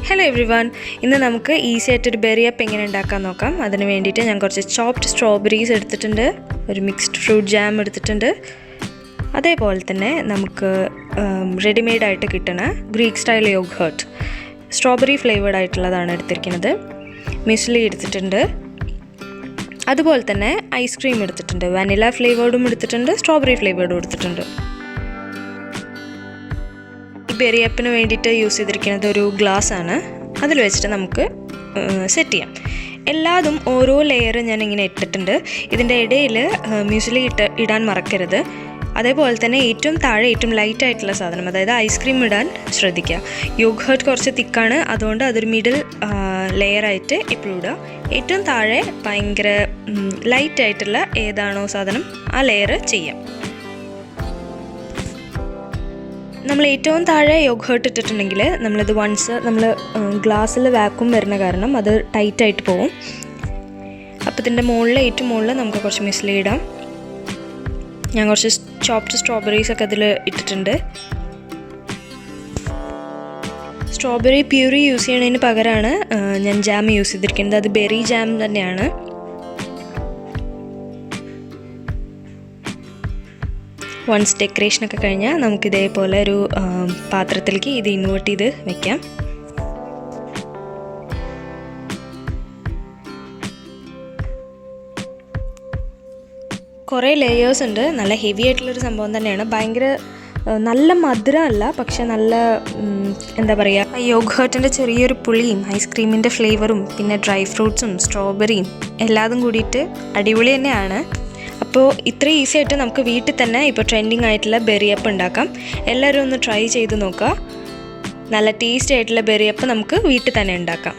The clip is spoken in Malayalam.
ഹലോ എവ്രിവൺ, ഇന്ന് നമുക്ക് ഈസി ആയിട്ടൊരു ബെറി അപ്പ് എങ്ങനെ ഉണ്ടാക്കാൻ നോക്കാം. അതിന് വേണ്ടിയിട്ട് ഞാൻ കുറച്ച് ചോപ്ഡ് സ്ട്രോബെറീസ് എടുത്തിട്ടുണ്ട്, ഒരു മിക്സ്ഡ് ഫ്രൂട്ട് ജാം എടുത്തിട്ടുണ്ട്. അതേപോലെ തന്നെ നമുക്ക് റെഡിമെയ്ഡായിട്ട് കിട്ടുന്ന Greek style yoghurt strawberry flavoured ആയിട്ടുള്ളതാണ് എടുത്തിരിക്കുന്നത്. മ്യൂസ്ലി എടുത്തിട്ടുണ്ട്. അതുപോലെ തന്നെ ഐസ്ക്രീം എടുത്തിട്ടുണ്ട്. വാനില ഫ്ലേവേർഡും എടുത്തിട്ടുണ്ട്, സ്ട്രോബെറി ഫ്ലേവേർഡും എടുത്തിട്ടുണ്ട്. ബെറി അപ്പിന് വേണ്ടിയിട്ട് യൂസ് ചെയ്തിരിക്കുന്നത് ഒരു ഗ്ലാസ് ആണ്. അതിൽ വെച്ചിട്ട് നമുക്ക് സെറ്റ് ചെയ്യാം. എല്ലാതും ഓരോ ലെയർ ഞാൻ ഇങ്ങനെ ഇട്ടിട്ടുണ്ട്. ഇതിൻ്റെ ഇടയിൽ മ്യൂസ്ലി ഇടാൻ മറക്കരുത്. അതേപോലെ തന്നെ ഏറ്റവും താഴെ ഏറ്റവും ലൈറ്റ് ആയിട്ടുള്ള സാധനം, അതായത് ഐസ്ക്രീം ഇടാൻ ശ്രദ്ധിക്കുക. യോഗേർട്ട് കുറച്ച് തിക്കാണ്, അതുകൊണ്ട് അതൊരു മിഡിൽ ലെയറായിട്ട് എപ്പോഴും ഇടുക. ഏറ്റവും താഴെ ഭയങ്കര ലൈറ്റായിട്ടുള്ള ഏതാണോ സാധനം ആ ലെയർ ചെയ്യാം. നമ്മൾ ഏറ്റവും താഴെ യോഗേർട്ട് ഇട്ടിട്ടുണ്ടെങ്കിൽ നമ്മളിത് വൺസ് നമ്മൾ ഗ്ലാസ്സിൽ വാക്യൂം വരുന്ന കാരണം അത് ടൈറ്റായിട്ട് പോകും. അപ്പോൾ ഇതിൻ്റെ മുകളിൽ ഏറ്റവും മുകളിൽ നമുക്ക് കുറച്ച് മ്യൂസ്ലി ഇടാം. ഞാൻ കുറച്ച് ചോപ്ഡ് സ്ട്രോബെറീസ് ഒക്കെ അതിൽ ഇട്ടിട്ടുണ്ട്. സ്ട്രോബെറി പ്യൂരി യൂസ് ചെയ്യണതിന് പകരമാണ് ഞാൻ ജാം യൂസ് ചെയ്തിരിക്കുന്നത്. അത് ബെറി ജാം തന്നെയാണ്. വൺസ് ഡെക്കറേഷനൊക്കെ കഴിഞ്ഞാൽ നമുക്കിതേപോലെ ഒരു പാത്രത്തിലേക്ക് ഇത് ഇൻവേർട്ട് ചെയ്ത് വെക്കാം. കുറേ ലേയേഴ്സ് ഉണ്ട്. നല്ല ഹെവി ആയിട്ടുള്ളൊരു സംഭവം തന്നെയാണ്. ഭയങ്കര നല്ല മധുരമല്ല, പക്ഷെ നല്ല എന്താ പറയുക, യോഗേർട്ടിൻ്റെ ചെറിയൊരു പുളിയും ഐസ്ക്രീമിൻ്റെ ഫ്ലേവറും പിന്നെ ഡ്രൈ ഫ്രൂട്ട്സും സ്ട്രോബെറിയും എല്ലാതും കൂടിയിട്ട് അടിപൊളി തന്നെയാണ്. അപ്പോൾ ഇത്ര ഈസി ആയിട്ട് നമുക്ക് വീട്ടിൽ തന്നെ ഇപ്പോൾ ട്രെൻഡിങ് ആയിട്ടുള്ള ബെറി അപ്പ് ഉണ്ടാക്കാം. എല്ലാവരും ഒന്ന് ട്രൈ ചെയ്ത് നോക്കുക. നല്ല ടേസ്റ്റി ആയിട്ടുള്ള ബെറി അപ്പ് നമുക്ക് വീട്ടിൽ തന്നെ ഉണ്ടാക്കാം.